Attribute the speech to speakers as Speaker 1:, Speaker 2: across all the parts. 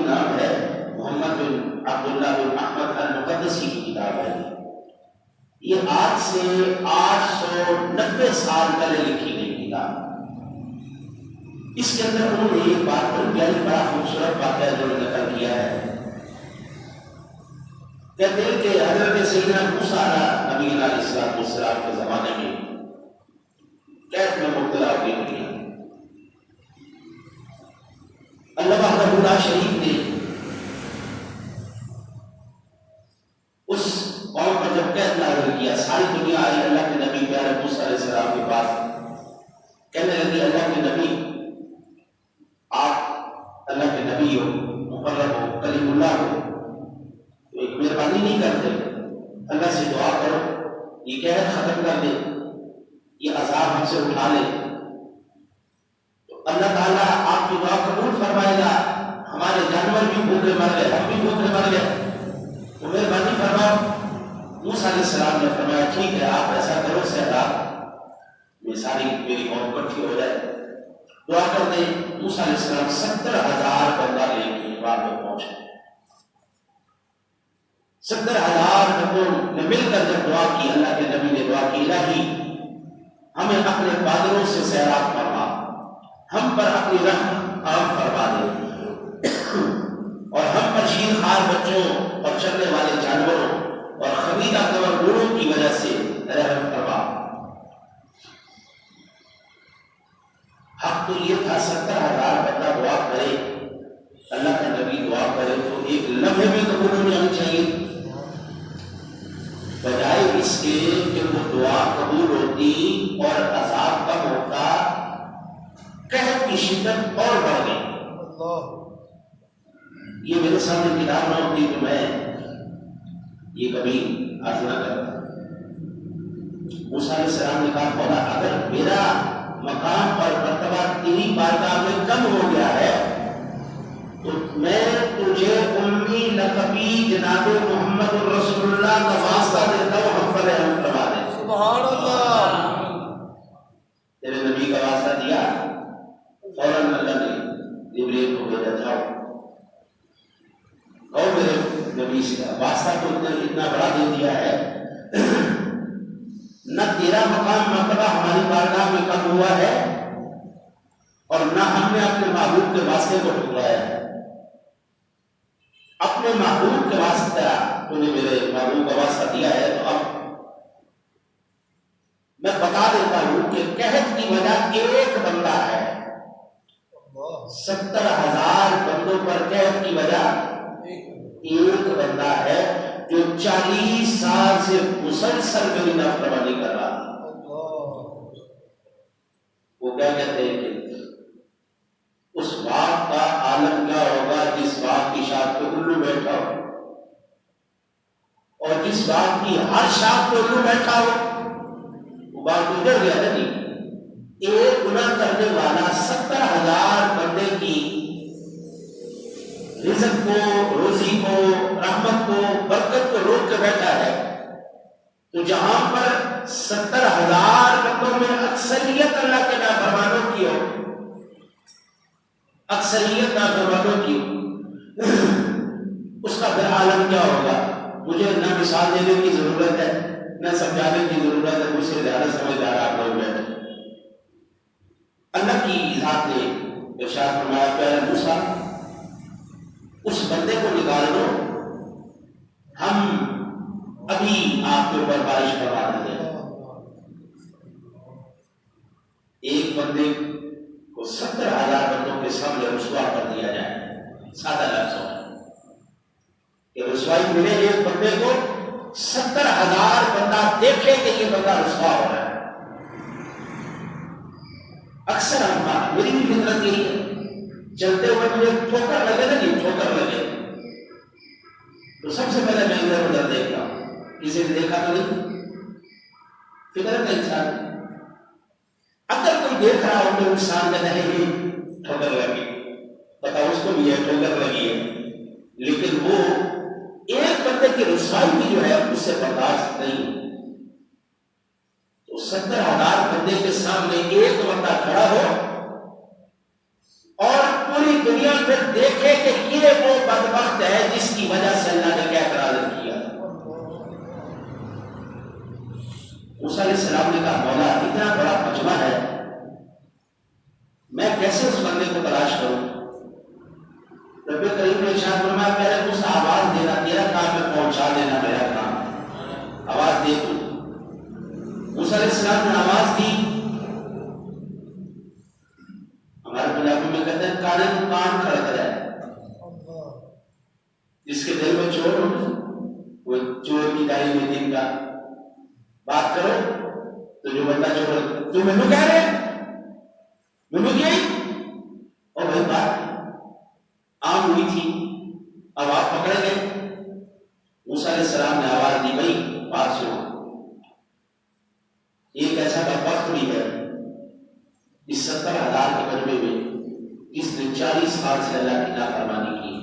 Speaker 1: نام ہے محمد بن عبداللہ بن احمد المقدسی کی کتاب ہے. یہ آج سے 890 سال پہلے لکھی گئی کتاب. اس کے اندر انہوں نے ایک بات پر بڑا خوبصورت واقعہ جو نقل کیا ہے. کہتے ہیں کہ حضرت سیدنا موسیٰ نبی علیہ السلام کے زمانے میں قید میں مبتلا ہو گئی دنیا. اللہ وحدہ لا شریک نے اس قوم پر جب قید نازل کیا، ساری دنیا آئی اللہ کے نبی پیارے موسیٰ علیہ السلام کے پاس، کہنے لگی اللہ کے نبی آپ اللہ کے نبی ہو، مقرب ہو، کلیم اللہ ہو، تو ایک مہربانی نہیں کرتے، اللہ سے دعا کرو یہ قید ختم کر دے، یہ عذاب ہم سے اٹھا لے. تو اللہ تعالیٰ آپ کی دعا قبول فرمائے گا. ہمارے جانور بھی بھوکے مر گئے، ہم بھی بھوکے مر گئے، تو مہربانی فرماؤ. موسیٰ علیہ السلام نے فرمایا ٹھیک ہے آپ ایسا کرو سیلاب یہ ساری میری قوم اکٹھی ہو جائے. دعا کر دیں. موسیٰ علیہ السلام 70,000 بندہ لے کے بعد میں پہنچے. 70,000 بندوں نے مل کر جب دعا کی، اللہ کے نبی نے دعا کی الہی ہمیں اپنے بادلوں سے سیراب فرما، ہم پر اپنی رحمت عام فرما دے، اور ہم پر شیرخوار بچوں اور چلنے والے جانوروں اور خمیدہ کور گوڑوں کی وجہ سے رحم فرما. حق تو یہ تھا 70,000 بندہ دعا کرے، اللہ کا نبی دعا کرے تو ایک لمحے میں قبول ہو جانی چاہیے، بجائے اس کے کہ وہ دعا قبول ہوتی اور عذاب کم ہوتا، قحط کی شدت اور بڑھ گئی. یہ میرے سامنے کتاب نہ ہوتی تو میں یہ کبھی عرض نہ کرتا. موسیٰ علیہ السلام نے کہا مولا اگر میرا مقام اور مرتبہ تیری بارگاہ میں کم ہو گیا ہے تو میں تجھے امی لقبی جناب محمد رسول اللہ کا واسطہ دیتا ہوں، ہم پر رحم فرما دے. سبحان اللہ. تیرے نبی کا واسطہ دیا، فوراً اللہ نے جبریل کو بھیجا جاؤ اور میرے نبی سے واسطہ تو اتنا بڑا دے دیا ہے، نہ تیرا مقام مرتبہ ہماری بارگاہ میں کم ہوا ہے اور نہ ہم نے اپنے محبوب کے واسطے کو ٹھکرایا ہے. اپنے محبوب کے واسطہ تو نے میرے محبوب کا واسطہ دیا ہے، تو اب میں بتا دیتا ہوں کہ قحط کی وجہ ایک بندہ ہے. 70,000 بندوں پر قحط کی وجہ ایک بندہ ہے جو 40 سال سے مسلسل میری نافرمانی کر رہا تھا. وہ کیا کہتے ہیں کہ اس باغ کا عالم کیا ہوگا جس باغ کی شاخ پہ الو بیٹھا ہو اور جس باغ کی ہر شاخ پہ الو بیٹھا ہو وہ باغ گزر گیا نا. نہیں ایک گناہ کرنے والا 70,000 بندے کی رزق کو، روزی کو، رحمت کو، برکت کو روک کے بیٹھا ہے. تو جہاں پر 70,000 بندوں میں اکثریت اللہ کے نافرمانوں کی ہو، اکثریت نافرمانوں کی ہو، اس کا پھر عالم کیا ہوگا. مجھے نہ مثال دینے کی ضرورت ہے نہ سمجھانے کی ضرورت ہے، مجھ سے زیادہ سمجھدار آپ لوگ بیٹھے. اللہ کی ذات نے ارشاد فرمایا پیارے موسیٰ اس بندے کو نکال دو، ہم ابھی آپ کے اوپر بارش کروا دیں گے. ایک بندے کو 70,000 بندوں کے سامنے رسوا کر دیا جائے. سادہ لفظوں میں کہ رسوائی ملے ایک بندے کو، 70,000 بندہ دیکھے کہ یہ بندہ رسوا ہو رہا ہے. اکثر ہم میری بھی فطرت یہی ہے، چلتے ہوئے مجھے ٹھوکر لگے نا، نہیں ٹھوکر لگے تو سب سے پہلے میں ادھر ادھر دیکھتا ہوں، کسی نے دیکھا تو نہیں. فطرت کا انسان اگر کوئی دیکھ رہا ہو تو انسان کا نہیں ٹھوکر لگی، پتا اس کو بھی ہے ٹھوکر لگی ہے، لیکن وہ ایک بندے کی رسوائی بھی جو ہے اس سے برداشت نہیں. تو 70,000 بندے کے سامنے ایک بندہ کھڑا ہو اور پوری دنیا میں دیکھے کہ یہ وہ موسیٰ علیہ السلام نے کہا مولا اتنا بڑا مجمع ہے، میں کیسے اس بندے کو تلاش کروں؟ رب کریم نے ارشاد فرمایا پہلے اس آواز دینا، تیرا کام ہے پہنچا دینا، میرا کام آواز دے تو۔ موسیٰ علیہ السلام نے آواز دی، ہمارے پنجابی میں کہتے ہیں کانے کو کان کھڑک رہا ہے، جس کے دل میں چور ہو وہ چور کی دائی میں دن کا بات کرو تو جو بندہ چور تو مینو کہہ رہے مینو کیا اور بھائی بات عام ہوئی تھی، اب آپ پکڑے گئے۔ موسیٰ علیہ السلام نے آواز دی بھائی بات سنو، ایک ایسا بدبخت بھی ہے اس 70,000 کے مجمع میں جس نے 40 سال سے اللہ کی نافرمانی کی،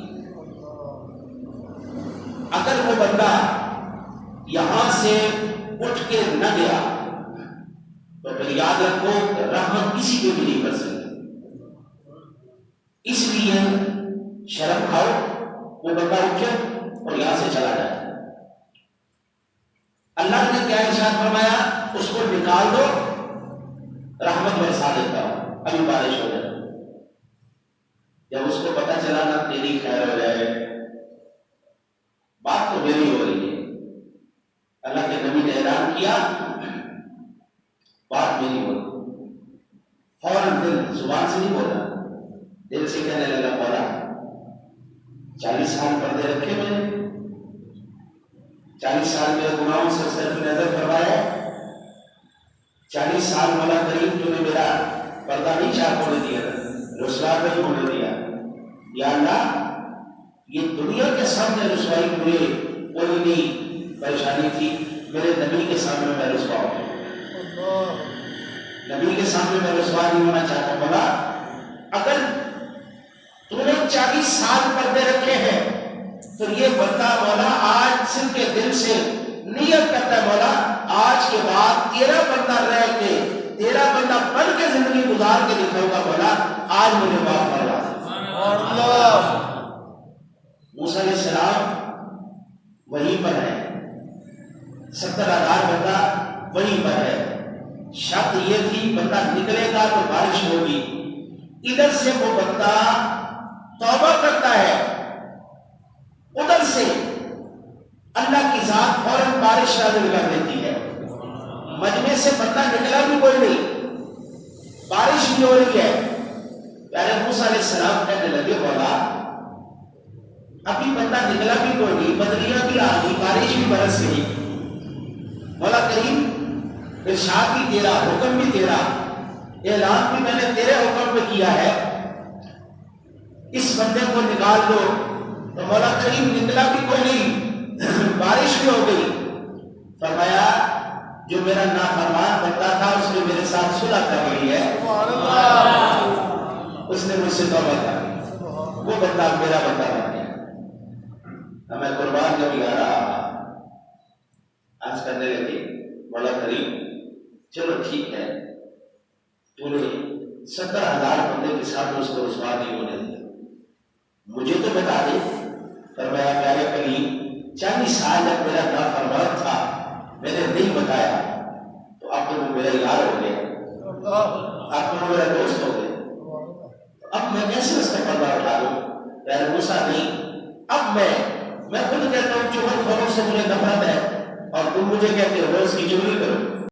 Speaker 1: اگر وہ بندہ یہاں سے اٹھ کے نہ گیا تو پھر یاد رکھو رحمت کسی کو بھی نہیں کر سکتی۔ اس لیے شرم کھاؤ، وہ بندہ اٹھے اور یہاں سے چلا جائے۔ اللہ نے کیا ارشاد فرمایا؟ اس کو نکال دو، رحمت برسا دیتا ہوں، ابھی بارش ہو جائے۔ جب اس کو پتا چلا نہ تیری خیر ہو جائے، بات تو میری ہو رہی ہے، اللہ کے نبی نے اعلان کیا بات میری ہو رہی، فوراً دل زبان سے نہیں بولا، دل سے کہنے لگا مولا 40 سال پردے رکھے میں نے، 40 سال میرے گناہوں سے صرف نظر فرمایا، 40 سال مولا کریم تو نے میرا پردہ نہیں چاک ہونے دیا، رسوا نہیں ہونے دیا، یا اللہ یہ دنیا کے سامنے رسوائی ہوئے کوئی نہیں پریشانی تھی، میرے نبی کے سامنے میں رسوا ہوں، نبی کے سامنے میں رسوا نہیں ہونا چاہتا۔ مولا اگر تو نے 40 سال پردے رکھے ہیں تو یہ بندہ مولا آج سن کے دل سے نیت کرتا ہے مولا آج کے بعد تیرا بندہ رہ کے تیرا بندہ بن کے زندگی گزار کے دکھاؤں گا، مولا آج مجھے معاف کروا دے۔ موسیٰ علیہ السلام وہیں پر ہے، 70,000 بندہ وہیں پر ہے، شرط یہ تھی بندہ نکلے گا تو بارش ہوگی، ادھر سے وہ بندہ توبہ کرتا ہے، ادھر سے اللہ کی ذات فوراً بارش نازل کر دیتی ہے، مجمع سے بندہ نکلا بھی کوئی نہیں، بارش بھی ہو رہی ہے۔ پیارے موسیٰ علیہ السلام کہنے لگے مولا ابھی بندہ نکلا بھی کوئی نہیں، بدریاں بھی آ گئی، بارش بھی برس گئی، مولا کریم ارشاد بھی تیرا، حکم بھی تیرا، اعلان بھی میں نے تیرے حکم پہ کیا ہے، اس بندے کو نکال دو، تو مولا کریم نکلا بھی کوئی نہیں، بارش بھی ہو گئی۔ فرمایا جو میرا نافرمان بندہ تھا اس نے میرے ساتھ صلح کر لی ہے، اس نے مجھ سے توبہ کر لی، وہ بندہ میرا بندہ بن گیا۔ ہمیں قربان نبی آ رہا آج کرنے لگے مولا کریم چلو ٹھیک ہے، تو نے 70,000 بندے کے ساتھ اس کو رسوا نہیں ہونے دیا، مجھے تو بتا دے۔ فرمایا پیارے کریم 40 سال جب میرا نافرمان تھا میں نے نہیں بتایا تو اب تو وہ میرا یار ہو گیا، اب تو وہ میرا دوست ہو گیا، اب میں کیسے اس کا پردہ اٹھا دوں؟ پیارے موسیٰ نہیں، اب میں خود کہتا ہوں چغل خوروں سے مجھے نفرت ہے اور تم مجھے کہتے ہو میں اس کی چغلی کروں۔